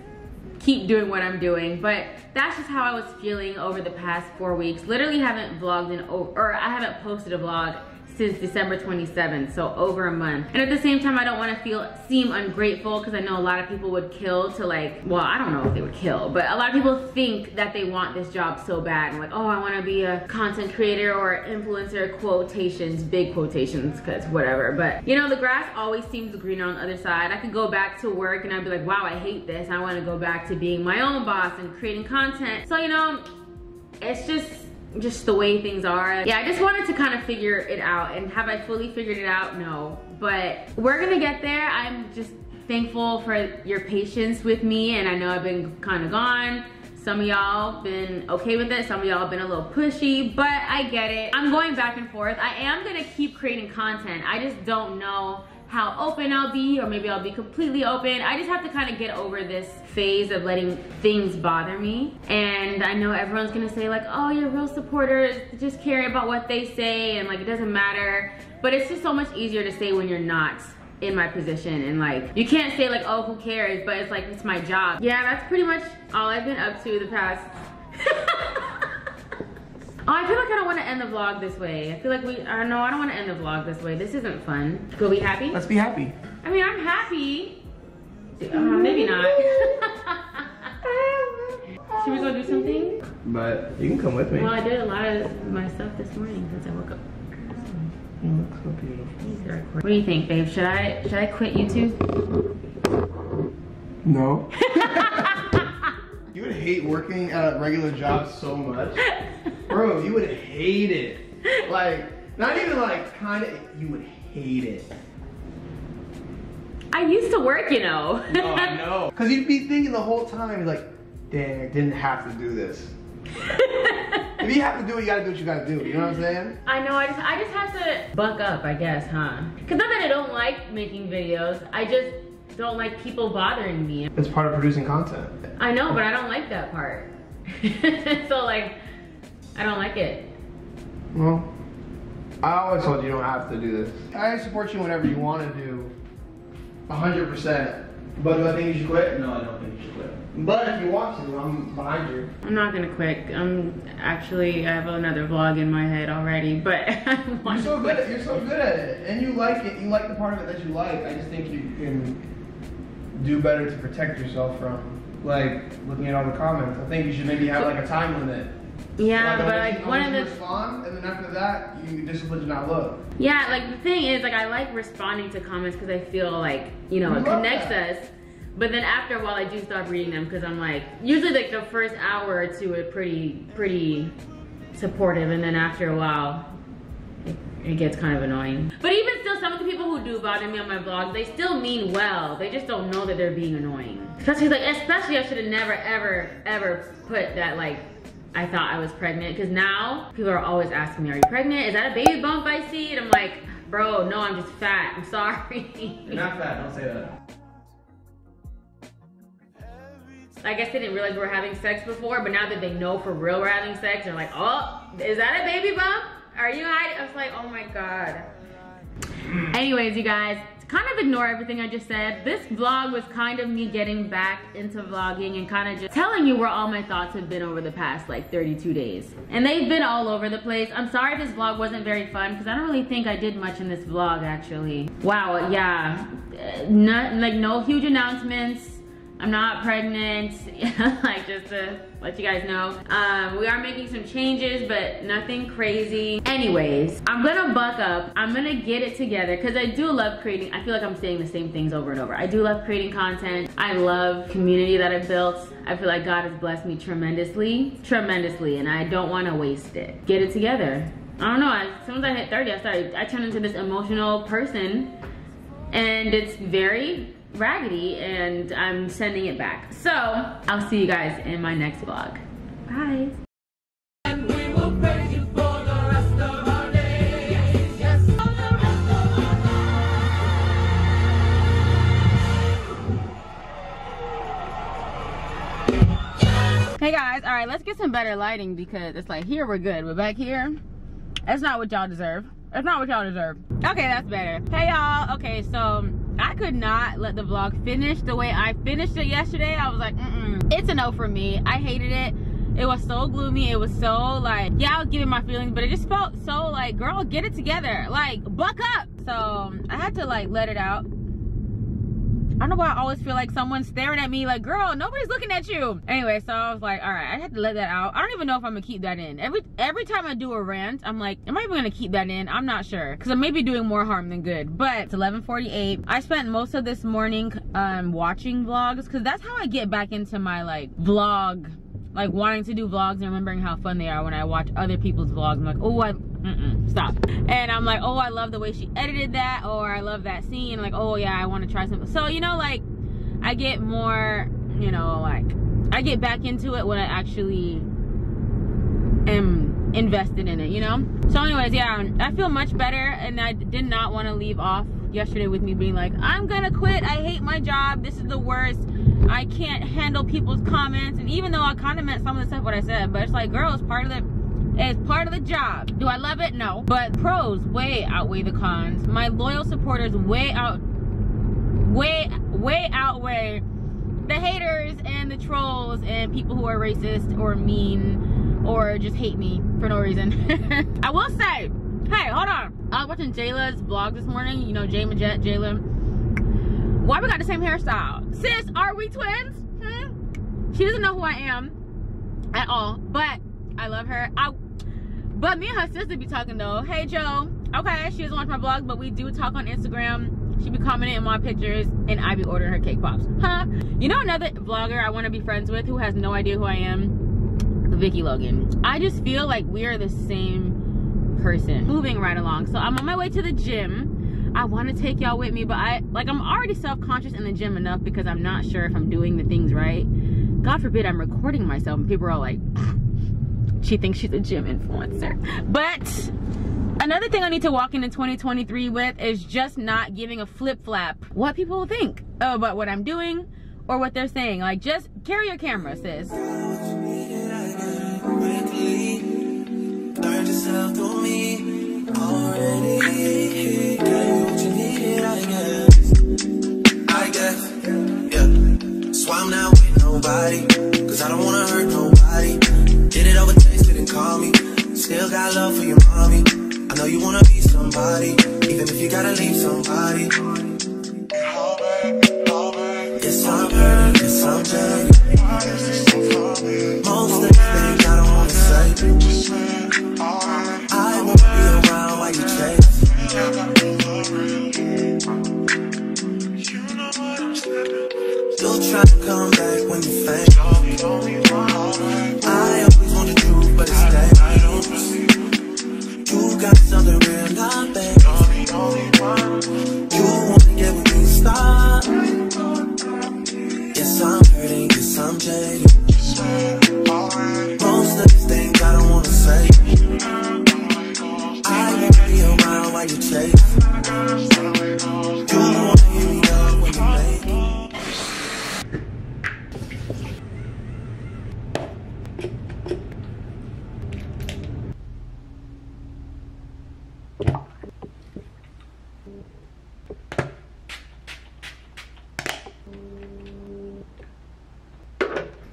keep doing what I'm doing, but that's just how I was feeling over the past 4 weeks. Literally haven't vlogged or I haven't posted a vlog since December 27th, so over a month. And at the same time, I don't want to seem ungrateful, because I know a lot of people would kill to like, well, I don't know if they would kill, but a lot of people think that they want this job so bad and like, oh, I want to be a content creator or influencer, quotations, big quotations, because whatever. But you know, the grass always seems greener on the other side. I could go back to work and I'd be like, wow, I hate this. I want to go back to being my own boss and creating content. So you know, it's just the way things are. Yeah, I just wanted to kind of figure it out. And have I fully figured it out? No, but we're gonna get there. I'm just thankful for your patience with me, and I know I've been kind of gone. Some of y'all been okay with it, some of y'all been a little pushy, but I get it. I'm going back and forth. I am gonna keep creating content. I just don't know how open I'll be, or maybe I'll be completely open. I just have to kind of get over this phase of letting things bother me. And I know everyone's gonna say like, oh, you're real supporters, just care about what they say, and like it doesn't matter. But it's just so much easier to say when you're not in my position, and like you can't say like, oh, who cares, but it's like, it's my job. Yeah, that's pretty much all I've been up to the past oh, I feel like I don't want to end the vlog this way. I feel like I don't want to end the vlog this way. This isn't fun. Are we happy? Let's be happy. I mean, I'm happy. Maybe not. Should we go do something? But you can come with me. Well, I did a lot of my stuff this morning since I woke up. You look so beautiful. What do you think, babe? Should I quit YouTube? No. You would hate working at a regular job so much. Bro, you would hate it. Like, not even like kind of, you would hate it. I used to work, you know. No, I know. Because you'd be thinking the whole time, you're like, dang, I didn't have to do this. If you have to do it, you gotta do what you gotta do. You know what I'm saying? I know, I just have to buck up, I guess, huh? Because not that I don't like making videos, I just don't like people bothering me. It's part of producing content. I know, but I don't like that part. So like, I don't like it. Well, I always told you don't have to do this. I support you whenever you want to do 100%. But do I think you should quit? No, I don't think you should quit. But if you want to, I'm behind you. I'm not gonna quit. I have another vlog in my head already, but I want to quit. You're so good at it. And you like it. You like the part of it that you like. I just think you can do better to protect yourself from, like, looking at all the comments. I think you should maybe have, like, a time limit. Yeah, like, but like one of the respond, and then after that, you discipline to not look. Yeah, like the thing is, like I like responding to comments because I feel like, you know, it connects us. But then after a while, I do stop reading them because I'm like, usually like the first hour or two are pretty supportive, and then after a while, it gets kind of annoying. But even still, some of the people who do bother me on my vlogs, they still mean well. They just don't know that they're being annoying. Especially I should have never ever put that like, I thought I was pregnant, because now people are always asking me, are you pregnant? Is that a baby bump I see? And I'm like, bro, no, I'm just fat. I'm sorry. You're not fat, don't say that. I guess they didn't realize we were having sex before, but now that they know for real we're having sex, they're like, oh, is that a baby bump? Are you hiding? I was like, oh my God. Anyways, you guys, kind of ignore everything I just said. This vlog was kind of me getting back into vlogging and kind of just telling you where all my thoughts have been over the past like 32 days. And they've been all over the place. I'm sorry this vlog wasn't very fun because I don't really think I did much in this vlog actually. Wow, yeah, no huge announcements. I'm not pregnant, like just to let you guys know. We are making some changes, but nothing crazy. Anyways, I'm gonna buck up. I'm gonna get it together because I do love creating. I feel like I'm saying the same things over and over. I do love creating content. I love community that I've built. I feel like God has blessed me tremendously, and I don't wanna waste it. Get it together. I don't know, as soon as I hit 30, I turned into this emotional person, and it's very raggedy, and I'm sending it back. So I'll see you guys in my next vlog. Bye. And we will praise you for the rest of our days. Yes. Hey guys, all right, let's get some better lighting because it's like here we're good, but back here, that's not what y'all deserve. That's not what y'all deserve. Okay, that's better. Hey y'all, okay, so I could not let the vlog finish the way I finished it yesterday. I was like, it's a no for me. I hated it. It was so gloomy. It was so like, yeah, I was giving my feelings, but it just felt so like, girl, get it together. Like, buck up. So I had to like let it out. I don't know why I always feel like someone's staring at me like, girl, nobody's looking at you. Anyway, so I was like, all right, I had to let that out. I don't even know if I'm gonna keep that in. Every time I do a rant, I'm like, am I even gonna keep that in? I'm not sure, because I may be doing more harm than good. But it's 11:48. I spent most of this morning watching vlogs, because that's how I get back into my like vlog like wanting to do vlogs and remembering how fun they are when I watch other people's vlogs. I'm like, oh, stop. And I'm like, oh, I love the way she edited that, or I love that scene. Like, oh yeah, I want to try something. So, you know, like, I get more, you know, like, I get back into it when I actually am invested in it, you know? So anyways, yeah, I feel much better, and I did not want to leave off yesterday with me being like, I'm gonna quit, I hate my job, this is the worst, I can't handle people's comments. And even though I kind of meant some of the stuff what I said, but it's like, girl, it's part of the job. Do I love it? No. But pros way outweigh the cons. My loyal supporters way outweigh the haters and the trolls and people who are racist or mean or just hate me for no reason. I will say, hey, hold on. I was watching Jayla's vlog this morning. You know, Jay Majette, Jayla. Why we got the same hairstyle? Sis, are we twins? She doesn't know who I am at all, but I love her. But me and her sister be talking though. Hey, Joe. Okay, she doesn't watch my vlogs, but we do talk on Instagram. She be commenting in my pictures, and I be ordering her cake pops. Huh? You know another vlogger I want to be friends with who has no idea who I am? Vicky Logan. I just feel like we are the same person. Moving right along. So I'm on my way to the gym. I want to take y'all with me, but I'm already self-conscious in the gym enough because I'm not sure if I'm doing the things right. God forbid I'm recording myself and people are all like, she thinks she's a gym influencer. But another thing I need to walk into 2023 with is just not giving a flip-flap what people will think about what I'm doing or what they're saying. Like, just carry your camera, sis. That's why I'm not with nobody, cause I don't wanna hurt nobody. Did it over text, didn't call me. Still got love for your mommy. I know you wanna be somebody, even if you gotta leave somebody. Yes, I'm hurt, yes, I'm jaded. Most of the things I don't wanna say. I won't be around while you chase. You'll try to come back when you faint. I always want the truth, but it's dangerous. You got something real, not bad. You wanna get with me, stop. Yes, I'm hurting, yes, I'm jaded. Most of these things I don't wanna say. I won't be around while you chase. You wanna hear me up when you make it.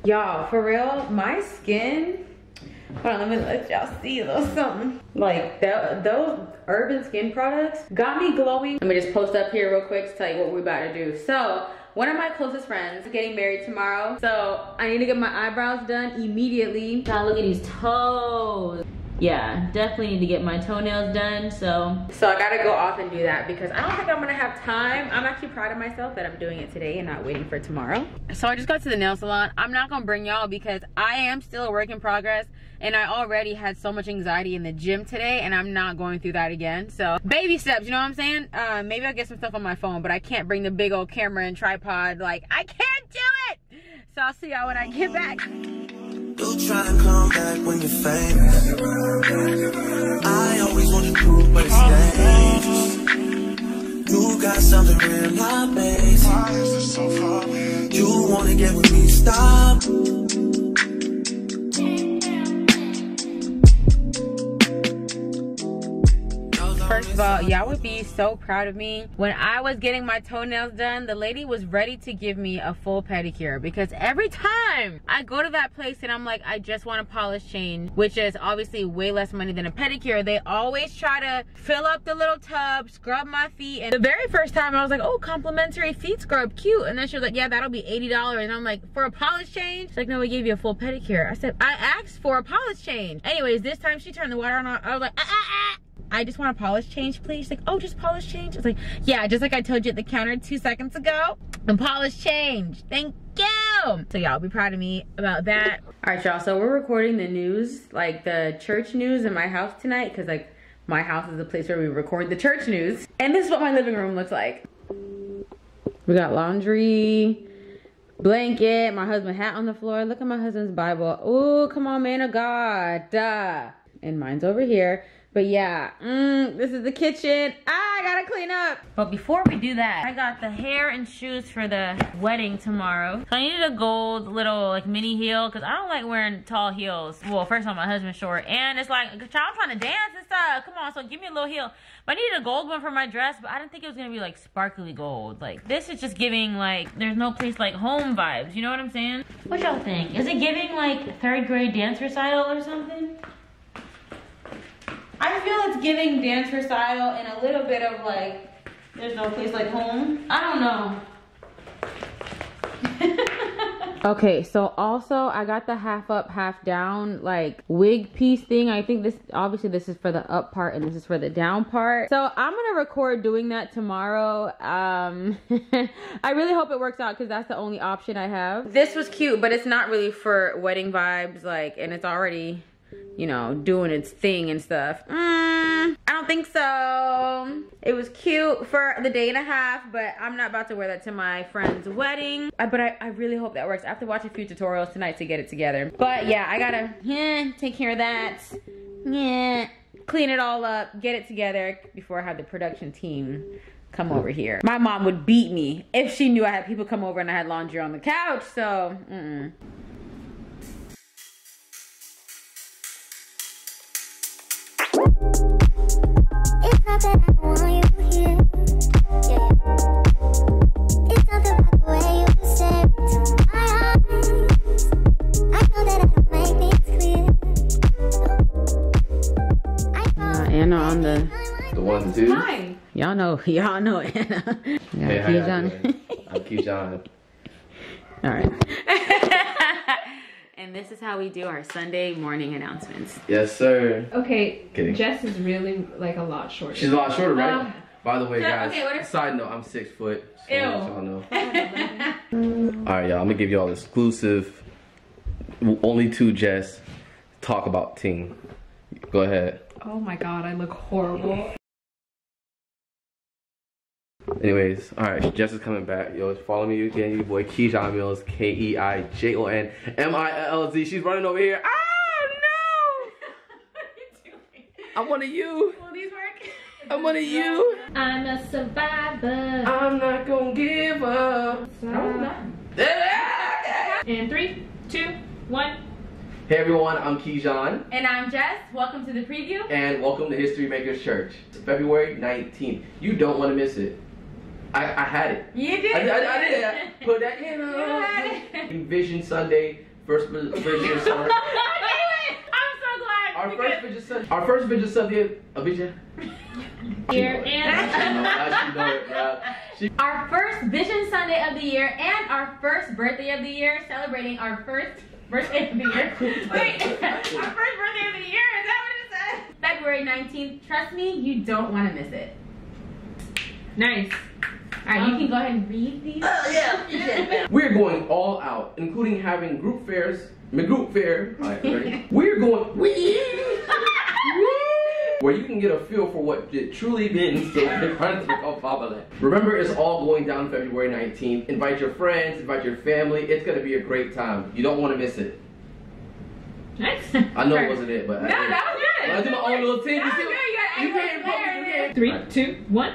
Y'all, for real, my skin, hold on, let me let y'all see a little something. Like, those urban skin products got me glowing. Let me just post up here real quick to tell you what we're about to do. So, one of my closest friends is getting married tomorrow. So, I need to get my eyebrows done immediately. God, look at these toes. Yeah, definitely need to get my toenails done. So I gotta go off and do that because I don't think I'm gonna have time. I'm actually proud of myself that I'm doing it today and not waiting for tomorrow. So I just got to the nail salon. I'm not gonna bring y'all because I am still a work in progress and I already had so much anxiety in the gym today and I'm not going through that again. So baby steps, you know what I'm saying? Maybe I'll get some stuff on my phone, but I can't bring the big old camera and tripod. Like, I can't do it. So I'll see y'all when I get back. You'll try to come back when you're famous. I always want the truth, but it's dangerous. You got something real, not basic. You wanna get with me, stop. First of all, y'all would be so proud of me. When I was getting my toenails done, the lady was ready to give me a full pedicure because every time I go to that place and I'm like, I just want a polish change, which is obviously way less money than a pedicure, they always try to fill up the little tub, scrub my feet. And the very first time I was like, oh, complimentary feet scrub, cute. And then she was like, yeah, that'll be $80. And I'm like, for a polish change? She's like, no, we gave you a full pedicure. I said, I asked for a polish change. Anyways, this time she turned the water on. I was like, I just want a polish change, please. She's like, oh, just polish change? I was like, yeah, just like I told you at the counter 2 seconds ago. And polish change. Thank you. go. So y'all be proud of me about that. All right, y'all, so we're recording the news, like the church news in my house tonight, because like my house is the place where we record the church news. And this is what my living room looks like. We got laundry, blanket, my husband's hat on the floor. Look at my husband's Bible. Oh, come on, man of God. Duh. And mine's over here. But yeah, this is the kitchen. I gotta clean up. But before we do that, I got the hair and shoes for the wedding tomorrow. So I needed a gold little like mini heel because I don't like wearing tall heels. Well, first of all, my husband's short, and it's like, child, I'm trying to dance and stuff. Come on, so give me a little heel. But I needed a gold one for my dress, but I didn't think it was gonna be like sparkly gold. Like this is just giving like there's no place like home vibes. You know what I'm saying? What y'all think? Is it giving like 3rd grade dance recital or something? I feel it's giving dance recital and a little bit of like, there's no place like home. I don't know. Okay, so also I got the half up, half down like wig piece thing. I think this, obviously this is for the up part and this is for the down part. So I'm gonna record doing that tomorrow. I really hope it works out because that's the only option I have. This was cute, but it's not really for wedding vibes, like, and it's already, you know, doing its thing and stuff. I don't think so. It was cute for the day and a half, but I'm not about to wear that to my friend's wedding. But I really hope that works. I have to watch a few tutorials tonight to get it together. But yeah, I gotta take care of that. Clean it all up, get it together before I have the production team come over here. My mom would beat me if she knew I had people come over and I had laundry on the couch, so It's not that I want you here, yeah. It's something about the way you stare into my eyes. I know that I don't make things clear. Anna on the 1 and 2. Hi. Y'all know Anna. Hey, how y'all doing? I'm Keyshawn. All right. And this is how we do our Sunday morning announcements. Yes, sir. Okay, Kidding. Jess is really like a lot shorter. She's a lot shorter, right? By the way, so, guys, okay, what if- side note, I'm 6 foot. So Ew. y'all know. Alright, y'all, I'm gonna give y'all exclusive, only to Jess, talk about team. Go ahead. Oh my god, I look horrible. Anyways, alright, Jess is coming back. Yo, follow me again, your boy Keyshawn Mills, KEIJONMILLZ. She's running over here. Ah, no! What are you doing? I'm one of you. Will these work? I'm one of you. I'm a survivor. I'm not gonna give up. And 3, 2, 1. Hey everyone, I'm Keyshawn. And I'm Jess. Welcome to the preview. And welcome to History Makers Church. It's February 19th. You don't want to miss it. I had it. You did. I did. Put that in. You had it. Vision Sunday, first Vision Sunday. I'm so glad. Our first Vision Sunday. A vision. Here and Our first Vision Sunday of the year and our first birthday of the year, celebrating our first birthday of the year. Wait, our first birthday of the year, is that what it said? February 19th. Trust me, you don't want to miss it. nice. Alright, you can go ahead and read these. We're going all out, including having group fairs. Group fair. All right, ready? We're going. Where you can get a feel for what it truly means to live in fatherland. Remember, it's all going down February 19th. Invite your friends, invite your family. It's gonna be a great time. You don't want to miss it. Nice. I know it wasn't it, but No, that was good. I do my own little thing. That was good. You got can't put me. You can't. 3, 2, 1.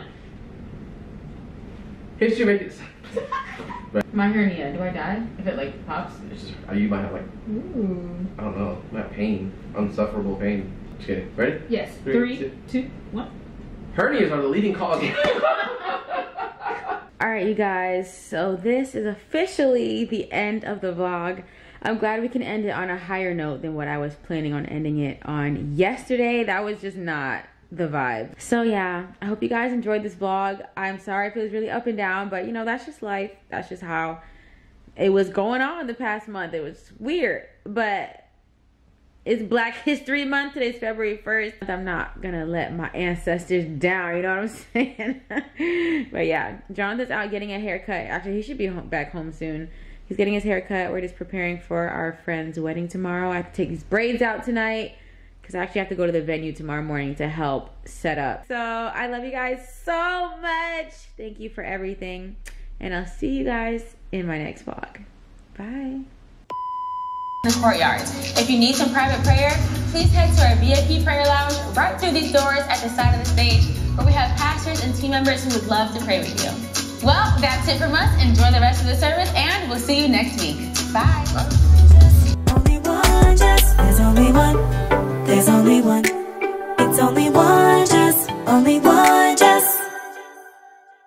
History makers. My hernia, do I die if it like pops? You might have like, Ooh. I don't know, not pain, unsufferable pain. Just kidding. Ready? Yes. 3, 3, 2, 1. Hernias are the leading cause of. All right, you guys, so this is officially the end of the vlog. I'm glad we can end it on a higher note than what I was planning on ending it on yesterday. That was just not the vibe. So yeah, I hope you guys enjoyed this vlog. I'm sorry if it was really up and down, but you know, that's just life. That's just how it was going on the past month. It was weird, but it's Black History Month. Today's February 1st. I'm not gonna let my ancestors down, you know what I'm saying? But yeah, Jonathan's out getting a haircut. Actually, he should be back home soon He's getting his hair cut. We're just preparing for our friend's wedding tomorrow. I have to take these braids out tonight because I actually have to go to the venue tomorrow morning to help set up. So I love you guys so much. Thank you for everything. And I'll see you guys in my next vlog. Bye. The courtyard. If you need some private prayer, please head to our VIP prayer lounge right through these doors at the side of the stage, where we have pastors and team members who would love to pray with you. Well, that's it from us. Enjoy the rest of the service, and we'll see you next week. Bye.